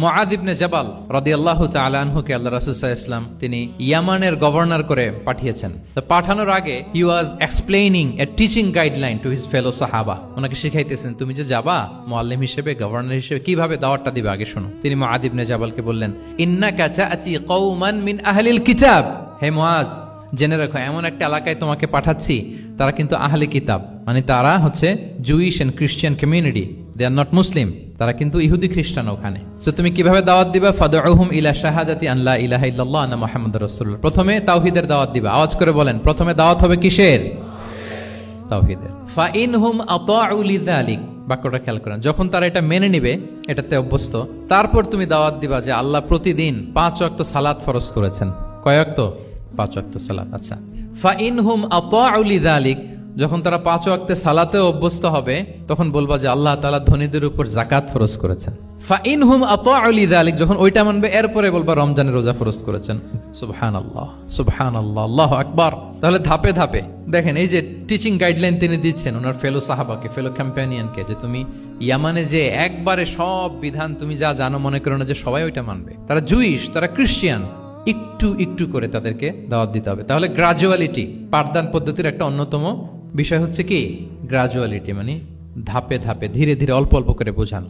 মুআয ইবনে জাবাল রাদিয়াল্লাহু তাআলা আনহুকে আল্লাহ রাসূল সাল্লাল্লাহু আলাইহি ওয়াসাল্লাম তিনি ইয়ামানের গভর্নর করে পাঠিয়েছেন। তো পাঠানোর আগে he was explaining a teaching guideline to his fellow সাহাবা। ওনাকে শিখাইতেছেন তুমি যে যাবা মুআল্লিম হিসেবে, গভর্নর হিসেবে কিভাবে দাওয়াতটা দিবে আগে শোনো। তিনি মুআয ইবনে জাবালকে বললেন, ইন্নাকা তা'তি কওমান মিন আহলিল কিতাব। হে মুআয, জেনে রাখো এমন একটা এলাকায় তোমাকে পাঠাচ্ছি, তারা কিন্তু আহলে কিতাব, মানে তারা হচ্ছে Jewish and Christian community, they are not Muslim, তারা কিন্তু ইহুদি খ্রিস্টান ওখানে। সো তুমি কিভাবে দাওয়াত দিবা? ফাদউহুম ইলা শাহাদাতি আন লা ইলাহা ইল্লাল্লাহ আন্না মুহাম্মাদুর রাসূলুল্লাহ। প্রথমে তাওহীদের দাওয়াত দিবা। আওয়াজ করে বলেন, প্রথমে দাওয়াত হবে কিসের? তাওহীদের। ফা ইনহুম আতাউ লিযালিক, বাক্যটা খেয়াল করেন, যখন তারা এটা মেনে নিবে, এটাতে অভ্যস্ত, তারপর তুমি দাওয়াত দিবা যে আল্লাহ প্রতিদিন 5 ওয়াক্ত সালাত ফরজ করেছেন। কয় ওয়াক্ত? 5 ওয়াক্ত সালাত। আচ্ছা, ফা ইনহুম আতাউ লিযালিক, যখন তারা 5 ওয়াক্তে সালাতে অভ্যস্ত হবে, তখন বলবা যে আল্লাহ তাআলা ধনীদের উপর যাকাত ফরজ করেছেন। ফা ইনহুম আতাউ লিযালিক, যখন ওইটা মানবে, এরপরে বলবা রমজানের রোজা ফরজ করেছেন। সুবহানাল্লাহ, সুবহানাল্লাহ, আল্লাহু আকবার। তাহলে ধাপে ধাপে দেখেন, এই যে টিচিং গাইডলাইন তিনি দিচ্ছেন ওনার ফেলো সাহাবাকে, ফেলো কম্প্যানিয়নকে, যে তুমি ইয়ামানে যে একবারে সব বিধান তুমি যা জানো, মনে করো না যে সবাই ওইটা মানবে। তারা জুইশ, তারা ক্রিশ্চিয়ান, একটু একটু করে তাদেরকে দাওয়াত দিতে হবে। তাহলে গ্রাজুয়ালিটি, পাঠদান পদ্ধতির একটা অন্যতম বিষয় হচ্ছে কি গ্রাজুয়ালিটি, মানে ধাপে ধাপে ধীরে ধীরে অল্প অল্প করে বোঝানো।